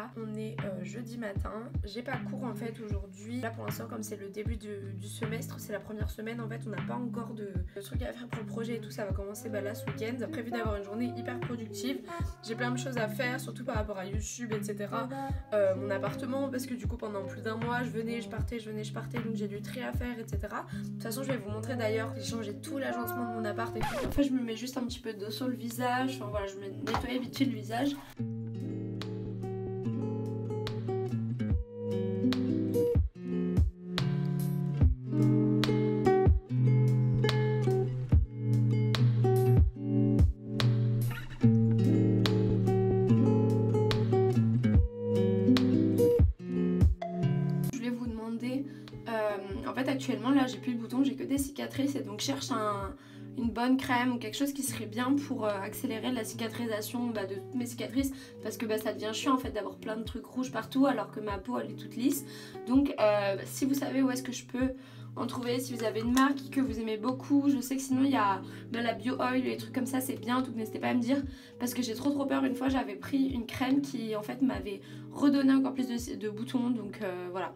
là on est jeudi matin, j'ai pas cours en fait aujourd'hui. Là pour l'instant comme c'est le début du semestre, c'est la première semaine en fait, on n'a pas encore de trucs à faire pour le projet et tout, ça va commencer là ce week-end. Prévu d'avoir une journée hyper productive, j'ai plein de choses à faire surtout par rapport à YouTube etc. Mon appartement parce que du coup pendant plus d'un mois je venais, je partais, donc j'ai du tri à faire etc. De toute façon je vais vous montrer d'ailleurs, j'ai changé tout l'agencement de mon appart et tout. En fait je me mets juste un petit peu d'eau sur le visage, enfin voilà je me nettoie vite fait le visage. En fait actuellement là j'ai plus de boutons, j'ai que des cicatrices et donc je cherche une bonne crème ou quelque chose qui serait bien pour accélérer la cicatrisation de toutes mes cicatrices parce que ça devient chiant en fait d'avoir plein de trucs rouges partout alors que ma peau elle est toute lisse. Donc si vous savez où est-ce que je peux en trouver, si vous avez une marque que vous aimez beaucoup, je sais que sinon il y a la Bio Oil, les trucs comme ça c'est bien, donc n'hésitez pas à me dire parce que j'ai trop peur. Une fois j'avais pris une crème qui en fait m'avait redonné encore plus de boutons, donc voilà.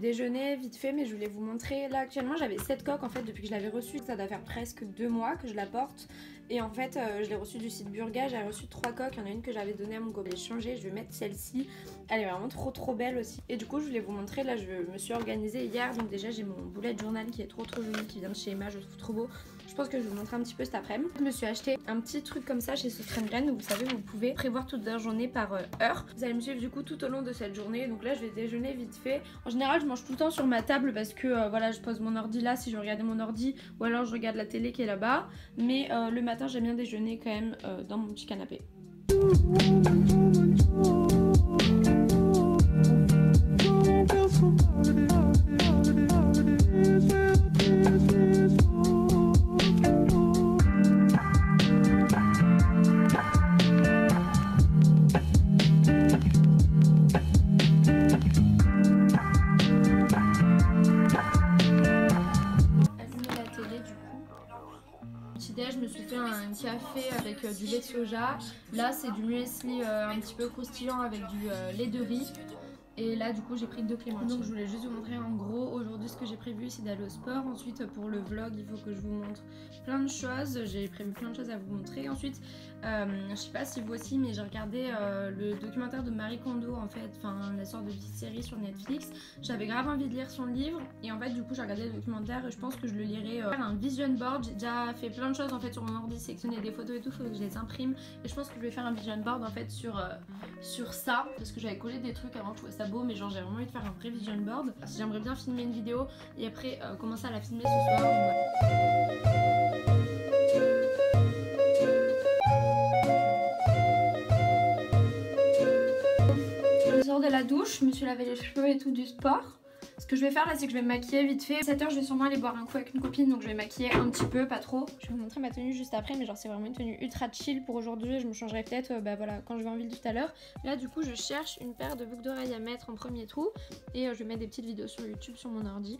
Déjeuner vite fait, mais je voulais vous montrer. Là actuellement j'avais cette coque en fait depuis que je l'avais reçue, ça doit faire presque 2 mois que je la porte et en fait je l'ai reçue du site Burga. J'ai reçu 3 coques, il y en a une que j'avais donnée à mon gobelet changé, je vais mettre celle-ci, elle est vraiment trop belle aussi. Et du coup je voulais vous montrer, là je me suis organisée hier, donc déjà j'ai mon bullet journal qui est trop joli, qui vient de chez Emma, je le trouve trop beau. Je pense que je vais vous montrer un petit peu cet après-midi. Je me suis acheté un petit truc comme ça chez Secret Grain où vous savez vous pouvez prévoir toute la journée par heure. Vous allez me suivre du coup tout au long de cette journée. Donc là je vais déjeuner vite fait. En général je mange tout le temps sur ma table parce que voilà je pose mon ordi là si je veux regarder mon ordi ou alors je regarde la télé qui est là-bas. Mais le matin j'aime bien déjeuner quand même dans mon petit canapé. Je me suis fait un café avec du lait de soja. Là c'est du muesli un petit peu croustillant avec du lait de riz. Et là du coup j'ai pris 2 clémentines. Donc je voulais juste vous montrer en gros aujourd'hui ce que j'ai prévu, c'est d'aller au sport. Ensuite pour le vlog il faut que je vous montre plein de choses. J'ai prévu plein de choses à vous montrer. Ensuite je sais pas si vous aussi mais j'ai regardé le documentaire de Marie Kondo en fait, enfin la sorte de petite série sur Netflix. J'avais grave envie de lire son livre et en fait du coup j'ai regardé le documentaire et je pense que je le lirai un vision board. J'ai déjà fait plein de choses en fait sur mon ordi, sélectionner des photos et tout, faut que je les imprime et je pense que je vais faire un vision board en fait sur ça parce que j'avais collé des trucs avant, je trouvais ça beau mais genre j'ai vraiment envie de faire un vrai vision board. J'aimerais bien filmer une vidéo et après commencer à la filmer ce soir. Voilà. Je sors de la douche, je me suis lavé les cheveux et tout du sport. Ce que je vais faire là c'est que je vais me maquiller vite fait. 7h je vais sûrement aller boire un coup avec une copine donc je vais maquiller un petit peu, pas trop. Je vais vous montrer ma tenue juste après mais genre c'est vraiment une tenue ultra chill pour aujourd'hui. Je me changerai peut-être voilà, quand je vais en ville tout à l'heure. Là du coup je cherche une paire de boucles d'oreilles à mettre en premier trou et je vais mettre des petites vidéos sur YouTube sur mon ordi.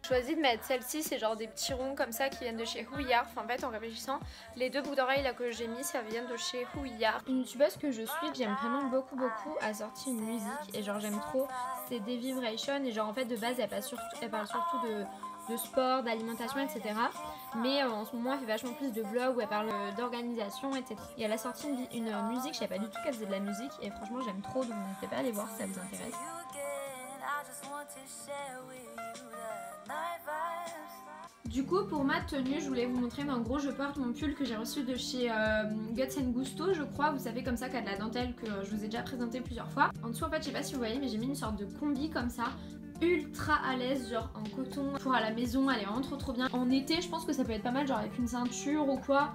J'ai choisi de mettre celle-ci, c'est genre des petits ronds comme ça qui viennent de chez Houillard. Enfin en fait en réfléchissant, les 2 boucles d'oreilles là que j'ai mis ça vient de chez Houillard. Une youtubeuse que je suis, que j'aime vraiment beaucoup a sorti une musique et genre j'aime trop, c'est des Vibration et genre en fait de base elle parle surtout de sport, d'alimentation etc. Mais en ce moment elle fait vachement plus de vlogs où elle parle d'organisation etc. Et elle a sorti une musique, je savais pas du tout qu'elle faisait de la musique et franchement j'aime trop donc n'hésitez pas à aller voir si ça vous intéresse. Du coup pour ma tenue je voulais vous montrer, mais en gros je porte mon pull que j'ai reçu de chez Guts & Gusto je crois, vous savez comme ça qui a de la dentelle que je vous ai déjà présenté plusieurs fois. En dessous en fait je sais pas si vous voyez mais j'ai mis une sorte de combi comme ça, ultra à l'aise genre en coton pour à la maison, elle est vraiment trop bien. En été je pense que ça peut être pas mal genre avec une ceinture ou quoi.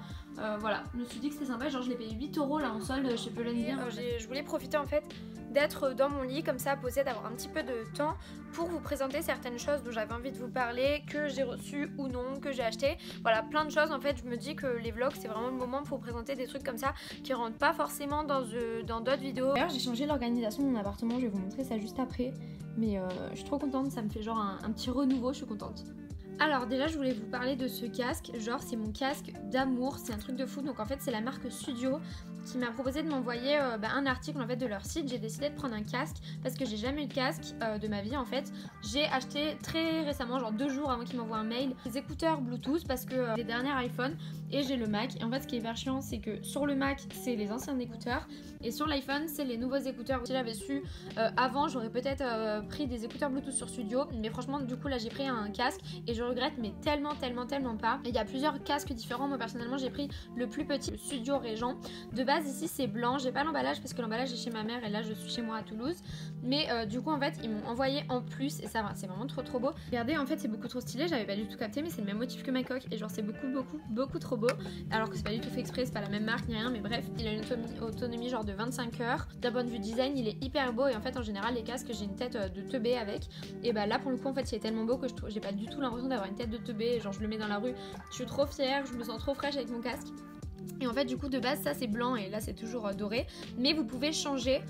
Voilà, je me suis dit que c'était sympa, genre je l'ai payé 8 € là en solde chez Pull&Bear. Je voulais profiter en fait d'être dans mon lit comme ça posée, d'avoir un petit peu de temps pour vous présenter certaines choses dont j'avais envie de vous parler, que j'ai reçues ou non, que j'ai acheté. Voilà, plein de choses en fait. Je me dis que les vlogs c'est vraiment le moment pour vous présenter des trucs comme ça qui rentrent pas forcément dans d'autres vidéos. D'ailleurs j'ai changé l'organisation de mon appartement, je vais vous montrer ça juste après. Mais je suis trop contente, ça me fait genre un petit renouveau, je suis contente. Alors déjà je voulais vous parler de ce casque, genre c'est mon casque d'amour, c'est un truc de fou. Donc en fait c'est la marque Studio qui m'a proposé de m'envoyer un article en fait de leur site. J'ai décidé de prendre un casque parce que j'ai jamais eu de casque de ma vie en fait. J'ai acheté très récemment, genre 2 jours avant qu'ils m'envoient un mail, des écouteurs Bluetooth parce que les derniers iPhone et j'ai le Mac. Et en fait ce qui est hyper chiant c'est que sur le Mac c'est les anciens écouteurs et sur l'iPhone c'est les nouveaux écouteurs. Si j'avais su avant j'aurais peut-être pris des écouteurs Bluetooth sur Studio, mais franchement du coup là j'ai pris un casque et je regrette mais tellement pas. Il y a plusieurs casques différents. Moi personnellement j'ai pris le plus petit, le Studio Régent. De base ici c'est blanc, j'ai pas l'emballage parce que l'emballage est chez ma mère et là je suis chez moi à Toulouse. Mais du coup en fait ils m'ont envoyé en plus et ça va, c'est vraiment trop beau. Regardez en fait c'est beaucoup trop stylé, j'avais pas du tout capté mais c'est le même motif que ma coque et genre c'est beaucoup trop beau. Alors que c'est pas du tout fait exprès, c'est pas la même marque ni rien, mais bref il a une autonomie genre de 25 heures. D'un point de vue design il est hyper beau et en fait en général les casques j'ai une tête de teubé avec. Et bah là pour le coup en fait il est tellement beau que j'ai pas du tout l'impression d'avoir une tête de teubé, genre je le mets dans la rue, je suis trop fière, je me sens trop fraîche avec mon casque. Et en fait du coup de base ça c'est blanc et là c'est toujours doré, mais vous pouvez changer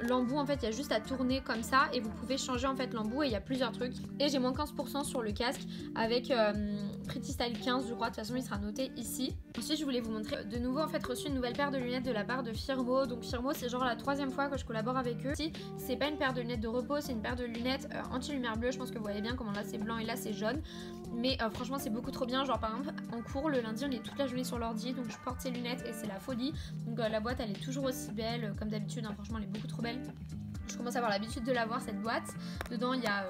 l'embout. En fait il y a juste à tourner comme ça et vous pouvez changer en fait l'embout et il y a plusieurs trucs. Et j'ai moins 15% sur le casque avec Pretty Style 15 je crois, de toute façon il sera noté ici. Ensuite je voulais vous montrer de nouveau en fait reçu une nouvelle paire de lunettes de la part de Firmo. Donc Firmo c'est genre la 3e fois que je collabore avec eux. Si c'est pas une paire de lunettes de repos, c'est une paire de lunettes anti-lumière bleue. Je pense que vous voyez bien comment là c'est blanc et là c'est jaune. Mais franchement c'est beaucoup trop bien. Genre par exemple en cours le lundi on est toute la journée sur l'ordi, donc je porte ces lunettes et c'est la folie. Donc la boîte elle est toujours aussi belle comme d'habitude, hein. Franchement elle est beaucoup trop belle. Je commence à avoir l'habitude de l'avoir cette boîte. Dedans il y a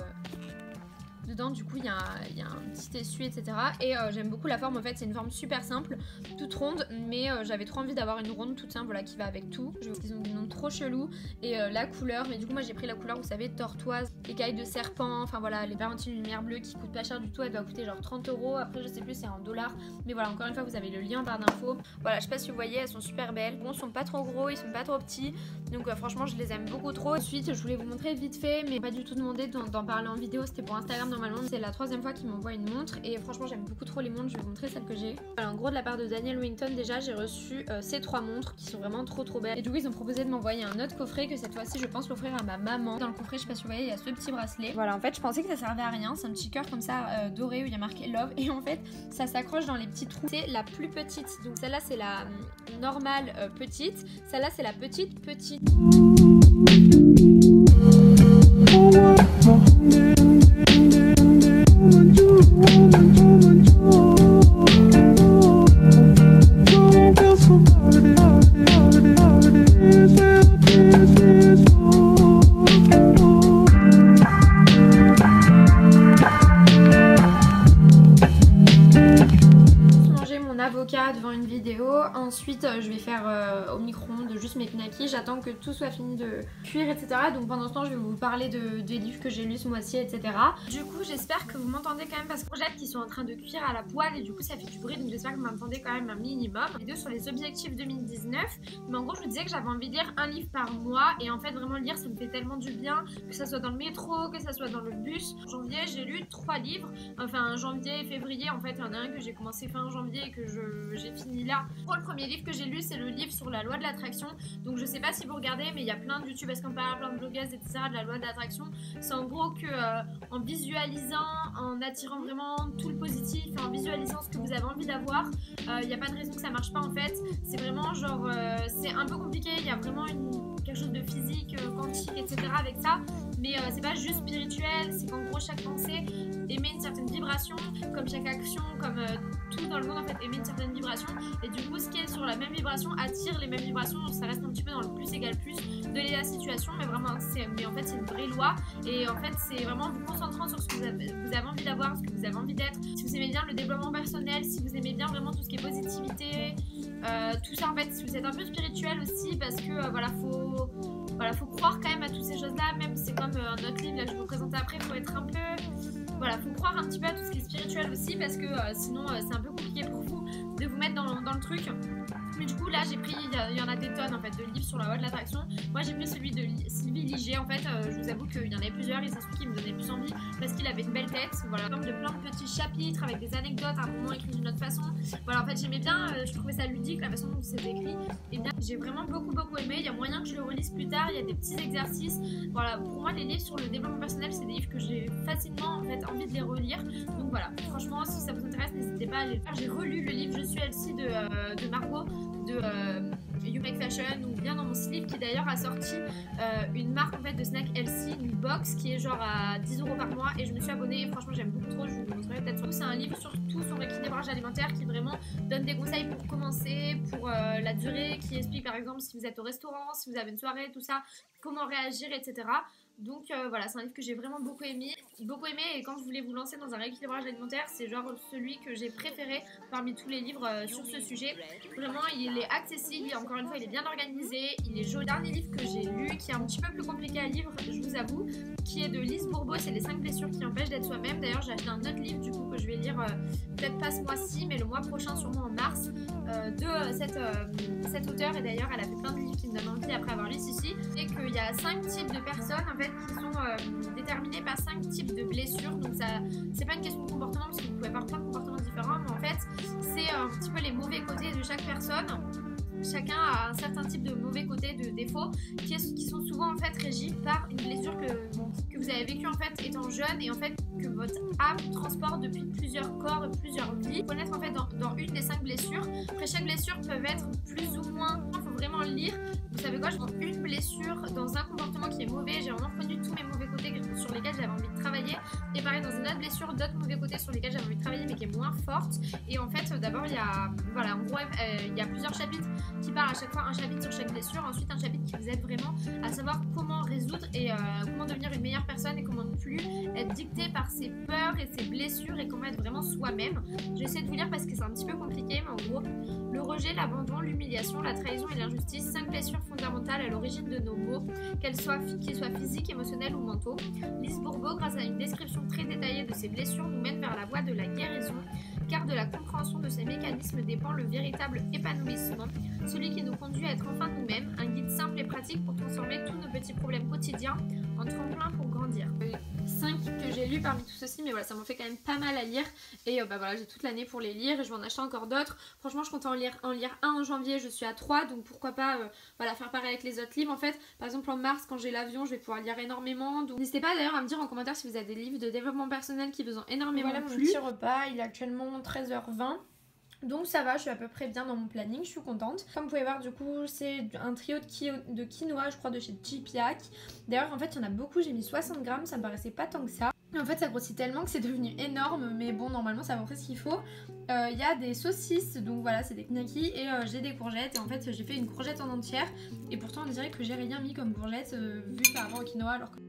dedans du coup il y a un petit essuie etc. Et j'aime beaucoup la forme en fait, c'est une forme super simple, toute ronde, mais j'avais trop envie d'avoir une ronde toute simple, voilà, qui va avec tout. Ils ont des noms trop chelous et la couleur, mais du coup moi j'ai pris la couleur vous savez tortoise, écaille de serpent, enfin voilà les paires anti-lumière bleue qui coûtent pas cher du tout, elle doit coûter genre 30 €, après je sais plus c'est en dollars, mais voilà encore une fois vous avez le lien en barre d'infos. Voilà je sais pas si vous voyez, elles sont super belles, bon ils sont pas trop gros, ils sont pas trop petits, donc franchement je les aime beaucoup trop. Ensuite je voulais vous montrer vite fait, mais pas du tout demandé d'en parler en vidéo, c'était pour Instagram normalement. C'est la 3e fois qu'il m'envoie une montre et franchement j'aime beaucoup trop les montres, je vais vous montrer celle que j'ai. Alors, en gros de la part de Daniel Wellington déjà j'ai reçu ces 3 montres qui sont vraiment trop belles. Et du coup ils ont proposé de m'envoyer un autre coffret que cette fois-ci je pense l'offrir à ma maman. Dans le coffret je sais pas si vous voyez il y a ce petit bracelet. Voilà en fait je pensais que ça servait à rien, c'est un petit cœur comme ça doré où il y a marqué Love et en fait ça s'accroche dans les petits trous. C'est la plus petite, donc celle-là c'est la normale petite, celle-là c'est la petite. Devant une vidéo, ensuite je vais faire au micro-ondes juste mes knackis, j'attends que tout soit fini de cuire etc. Donc pendant ce temps je vais vous parler des livres que j'ai lus ce mois-ci etc. Du coup j'espère que vous m'entendez quand même parce que les courgettes qui sont en train de cuire à la poêle et du coup ça fait du bruit, donc j'espère que vous m'entendez quand même un minimum. Vidéo sur les objectifs 2019, mais en gros je vous disais que j'avais envie de lire un livre par mois et en fait vraiment lire ça me fait tellement du bien, que ça soit dans le métro, que ça soit dans le bus. En janvier j'ai lu 3 livres, enfin janvier et février en fait, il y en a un que j'ai commencé fin janvier et que j'ai fini là. Pour le premier livre que j'ai lu c'est le livre sur la loi de l'attraction, donc je sais pas si vous regardez mais il y a plein de youtubeuses comme par plein de blogueuses etc de la loi de l'attraction. C'est en gros que en visualisant, en attirant vraiment tout le positif, en visualisant ce que vous avez envie d'avoir, il n'y a pas de raison que ça marche pas en fait. C'est vraiment genre c'est un peu compliqué, il y a vraiment quelque chose de physique, quantique etc avec ça, mais c'est pas juste spirituel, c'est qu'en gros chaque pensée émet une certaine vibration, comme chaque action, comme tout dans le monde en fait émet une certaine vibration, et du coup ce qui est sur la même vibration attire les mêmes vibrations, donc ça reste un petit peu dans le plus égal plus de la situation, mais vraiment mais en fait c'est une vraie loi, et en fait c'est vraiment vous concentrant sur ce que vous avez envie d'avoir, ce que vous avez envie d'être. Si vous aimez bien le développement personnel, si vous aimez bien vraiment tout ce qui est positivité, tout ça en fait, si vous êtes un peu spirituel aussi, parce que voilà faut croire quand même à toutes ces choses là, même c'est comme un autre livre là que je vais vous présenter après, faut être un peu, voilà, faut croire un petit peu à tout ce qui est spirituel aussi, parce que sinon c'est un peu compliqué pour vous de vous mettre dans le truc. Mais du coup là j'ai pris, il y en a des tonnes en fait de livres sur la loi de l'attraction. Moi j'ai pris celui de Sylvie Ligier en fait, je vous avoue qu'il y en avait plusieurs et c'est celui qui me donnait plus envie parce qu'il avait une belle tête. Voilà, de plein de petits chapitres avec des anecdotes, un roman écrit d'une autre façon. Voilà, en fait j'aimais bien, je trouvais ça ludique la façon dont c'était écrit. Et bien j'ai vraiment beaucoup aimé, il y a moyen que je le relise plus tard, il y a des petits exercices. Voilà, pour moi les livres sur le développement personnel c'est des livres que j'ai facilement en fait envie de les relire. Donc voilà, franchement si ça vous intéresse n'hésitez pas à les faire. J'ai relu le livre Je suis Elsie de Margot de You Make Fashion, ou bien dans mon slip qui d'ailleurs a sorti une marque en fait de snack Elsie, une box qui est genre à 10 € par mois et je me suis abonnée et franchement j'aime beaucoup trop, je vous le montrerai peut-être. C'est un livre surtout sur l'équilibrage alimentaire qui vraiment donne des conseils pour commencer, pour la durée, qui explique par exemple si vous êtes au restaurant, si vous avez une soirée, tout ça, comment réagir, etc. Donc voilà, c'est un livre que j'ai vraiment beaucoup aimé et quand je voulais vous lancer dans un rééquilibrage alimentaire, c'est genre celui que j'ai préféré parmi tous les livres sur ce sujet. Vraiment, il est accessible, encore une fois, il est bien organisé, il est joli. Dernier livre que j'ai lu, qui est un petit peu plus compliqué à lire, je vous avoue, qui est de Lise Bourbeau, c'est les 5 blessures qui empêchent d'être soi-même. D'ailleurs, j'ai acheté un autre livre du coup que je vais lire peut-être pas ce mois-ci, mais le mois prochain, sûrement en mars, de cette auteure. Et d'ailleurs, elle a fait plein de livres qui me donnent envie après avoir lu ceci. Et qu'il y a 5 types de personnes en fait qui sont déterminées par 5 types de blessures. Donc ça, c'est pas une question de comportement parce que vous pouvez avoir plein de comportements différents, mais en fait c'est un petit peu les mauvais côtés de chaque personne. Chacun a un certain type de mauvais côtés, de défauts qui sont souvent en fait régis par une blessure que vous avez vécue en fait étant jeune et en fait que votre âme transporte depuis plusieurs corps et plusieurs vies. Connaître en fait dans une des 5 blessures. Après chaque blessure peut être plus ou moins, il faut vraiment le lire. Vous savez quoi, je prends une blessure dans un comportement qui est mauvais, j'ai vraiment reconnu tous mes mauvais côtés sur lesquels j'avais envie de travailler, et pareil dans une autre blessure, d'autres mauvais côtés sur lesquels j'avais envie de travailler mais qui est moins forte. Et en fait d'abord il y a, voilà, en gros il y a plusieurs chapitres qui parlent à chaque fois, un chapitre sur chaque blessure, ensuite un chapitre qui vous aide vraiment à savoir comment résoudre et comment devenir une meilleure personne et comment ne plus être dicté par ses peurs et ses blessures et comment être vraiment soi-même. Je vais essayer de vous lire parce que c'est un petit peu compliqué, mais en gros, le rejet, l'abandon, l'humiliation, la trahison et l'injustice, 5 blessures fondamentales à l'origine de nos maux, qu'ils soient physiques, émotionnels ou mentaux. Lise Bourbeau, grâce à une description très détaillée de ces blessures, nous mène vers la voie de la guérison, car de la compréhension de ces mécanismes dépend le véritable épanouissement, celui qui nous conduit à être enfin nous-mêmes, un guide simple et pratique pour transformer tous nos petits problèmes quotidiens en tremplin pour grandir. 5 que j'ai lu parmi tout ceci, mais voilà, ça m'en fait quand même pas mal à lire et bah voilà, j'ai toute l'année pour les lire et je vais en acheter encore d'autres. Franchement je compte en lire un en janvier, je suis à 3, donc pourquoi pas voilà, faire pareil avec les autres livres. En fait par exemple en mars quand j'ai l'avion je vais pouvoir lire énormément, donc n'hésitez pas d'ailleurs à me dire en commentaire si vous avez des livres de développement personnel qui vous ont énormément plu. Voilà mon petit repas, il est actuellement 13h20. Donc ça va, je suis à peu près bien dans mon planning, je suis contente. Comme vous pouvez voir du coup c'est un trio de quinoa je crois de chez Chipiac. D'ailleurs en fait il y en a beaucoup, j'ai mis 60 grammes, ça me paraissait pas tant que ça. Et en fait ça grossit tellement que c'est devenu énorme, mais bon normalement ça va ce qu'il faut. Il y a des saucisses, donc voilà c'est des knackis et j'ai des courgettes. Et en fait j'ai fait une courgette en entière et pourtant on dirait que j'ai rien mis comme courgette vu par rapport au quinoa alors que...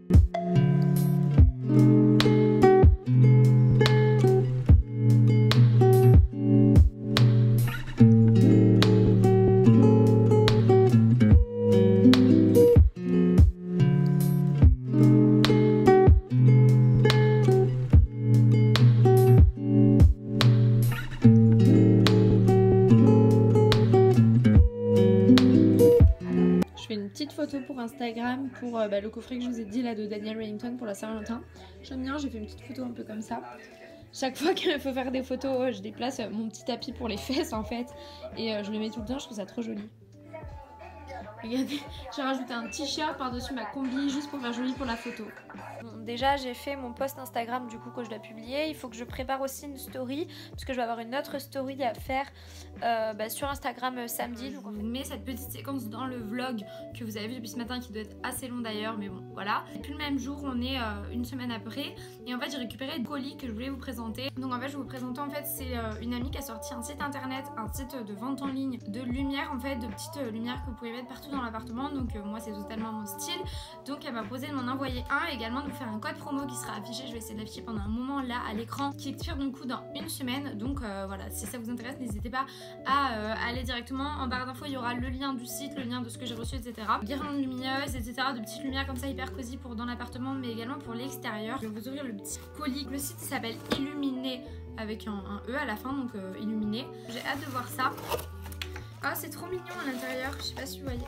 Photo pour Instagram pour le coffret que je vous ai dit là de Daniel Wellington pour la Saint-Valentin. J'aime bien, j'ai fait une petite photo un peu comme ça. Chaque fois qu'il faut faire des photos, je déplace mon petit tapis pour les fesses en fait et je le mets tout le temps, je trouve ça trop joli. Regardez, j'ai rajouté un t-shirt par-dessus ma combi juste pour faire joli pour la photo. Bon, déjà j'ai fait mon post Instagram du coup que je dois publier. Il faut que je prépare aussi une story parce que je vais avoir une autre story à faire sur Instagram samedi. Donc, je vous mets cette petite séquence dans le vlog que vous avez vu depuis ce matin qui doit être assez long d'ailleurs, mais bon voilà. Et puis le même jour on est une semaine après et en fait j'ai récupéré le colis que je voulais vous présenter. Donc en fait je vais vous présenter, en fait c'est une amie qui a sorti un site internet, un site de vente en ligne de lumière en fait, de petites lumières que vous pouvez mettre partout dans l'appartement. Donc moi c'est totalement mon style, donc elle m'a proposé de m'en envoyer un et également de vous faire un code promo qui sera affiché, je vais essayer de l'afficher pendant un moment là à l'écran, qui expire du coup dans une semaine. Donc voilà, si ça vous intéresse n'hésitez pas à aller directement en barre d'infos, il y aura le lien du site, le lien de ce que j'ai reçu, etc. Guirlandes lumineuses, etc. De petites lumières comme ça hyper cosy pour dans l'appartement mais également pour l'extérieur. Je vais vous ouvrir le petit colis. Le site s'appelle Illuminé avec un E à la fin, donc Illuminé. J'ai hâte de voir ça. Ah, c'est trop mignon à l'intérieur, je sais pas si vous voyez.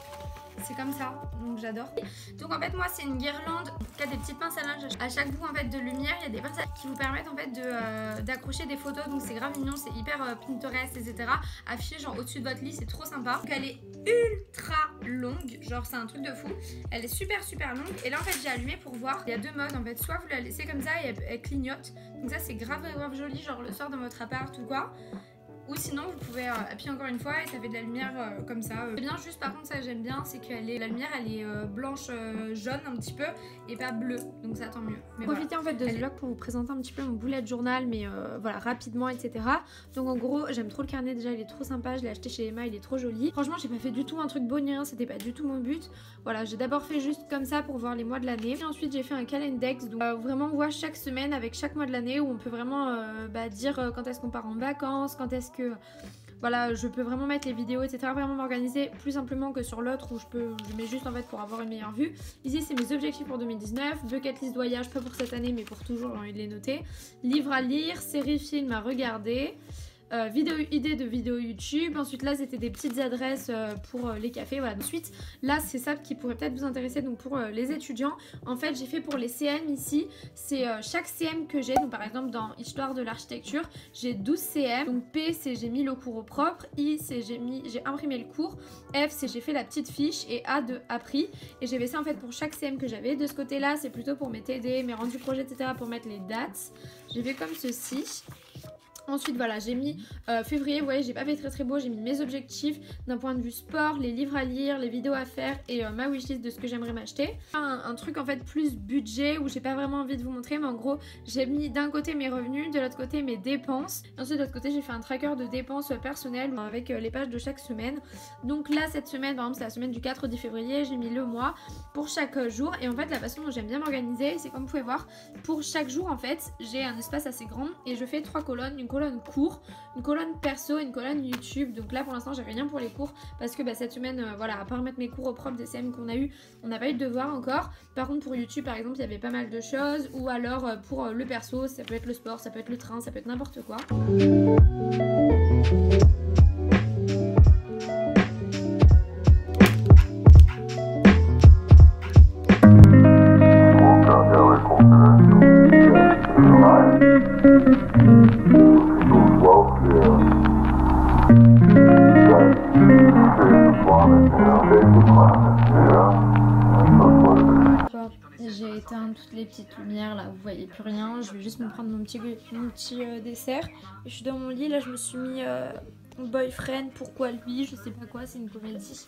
C'est comme ça, donc j'adore. Donc en fait moi c'est une guirlande qui a des petites pinces à linge. À chaque bout en fait de lumière, il y a des pinces qui vous permettent en fait d'accrocher des photos. Donc c'est grave mignon, c'est hyper Pinterest, etc. Affiché genre au-dessus de votre lit, c'est trop sympa. Donc elle est ultra longue, genre c'est un truc de fou. Elle est super longue. Et là en fait j'ai allumé pour voir. Il y a deux modes en fait, soit vous la laissez comme ça et elle clignote. Donc ça c'est grave joli, genre le soir dans votre appart ou quoi. Ou sinon vous pouvez appuyer encore une fois et ça fait de la lumière comme ça. C'est bien, juste par contre ça j'aime bien, c'est que la lumière elle est blanche jaune un petit peu et pas bleue, donc ça tant mieux. Mais profitez voilà, en fait de ce vlog pour vous présenter un petit peu mon bullet journal, mais voilà, rapidement, etc. Donc en gros j'aime trop le carnet, déjà il est trop sympa, je l'ai acheté chez Emma, il est trop joli. Franchement j'ai pas fait du tout un truc beau ni rien, c'était pas du tout mon but. Voilà, j'ai d'abord fait juste comme ça pour voir les mois de l'année. Et ensuite j'ai fait un calendex, donc vraiment on voit chaque semaine avec chaque mois de l'année où on peut vraiment dire quand est-ce qu'on part en vacances, quand est-ce que... Voilà, je peux vraiment mettre les vidéos, etc. Vraiment m'organiser plus simplement que sur l'autre où je mets juste en fait pour avoir une meilleure vue. Ici, c'est mes objectifs pour 2019. Bucket list voyage, pas pour cette année, mais pour toujours, j'ai envie de les noter. Livre à lire, série film à regarder. Idée de vidéo YouTube. Ensuite là c'était des petites adresses pour les cafés. Voilà, ensuite là c'est ça qui pourrait peut-être vous intéresser. Donc pour les étudiants, en fait j'ai fait pour les CM ici, c'est chaque CM que j'ai. Donc par exemple dans Histoire de l'architecture j'ai 12 CM. Donc P c'est j'ai mis le cours au propre, I c'est j'ai imprimé le cours, F c'est j'ai fait la petite fiche et A de appris. Et j'ai fait ça en fait pour chaque CM que j'avais. De ce côté là c'est plutôt pour mes TD, mes rendus projets, etc. pour mettre les dates. J'ai fait comme ceci. Ensuite voilà, j'ai mis février, vous voyez j'ai pas fait très beau, j'ai mis mes objectifs d'un point de vue sport, les livres à lire, les vidéos à faire et ma wishlist de ce que j'aimerais m'acheter. Un truc en fait plus budget où j'ai pas vraiment envie de vous montrer, mais en gros j'ai mis d'un côté mes revenus, de l'autre côté mes dépenses. Et ensuite de l'autre côté j'ai fait un tracker de dépenses personnelles avec les pages de chaque semaine. Donc là cette semaine, par exemple c'est la semaine du 4 au 10 février, j'ai mis le mois pour chaque jour. Et en fait la façon dont j'aime bien m'organiser, c'est comme vous pouvez voir, pour chaque jour en fait j'ai un espace assez grand et je fais 3 colonnes, une colonne cours, une colonne perso, une colonne YouTube. Donc là pour l'instant j'ai rien pour les cours parce que cette semaine voilà, à part mettre mes cours au propre des CM qu'on a eu, on n'a pas eu de devoir encore. Par contre pour YouTube par exemple il y avait pas mal de choses, ou alors pour le perso ça peut être le sport, ça peut être le train, ça peut être n'importe quoi. J'ai éteint toutes les petites lumières là, vous voyez plus rien. Je vais juste me prendre mon petit dessert. Et je suis dans mon lit, là je me suis mis Boyfriend, pourquoi lui, je sais pas quoi, c'est une comédie.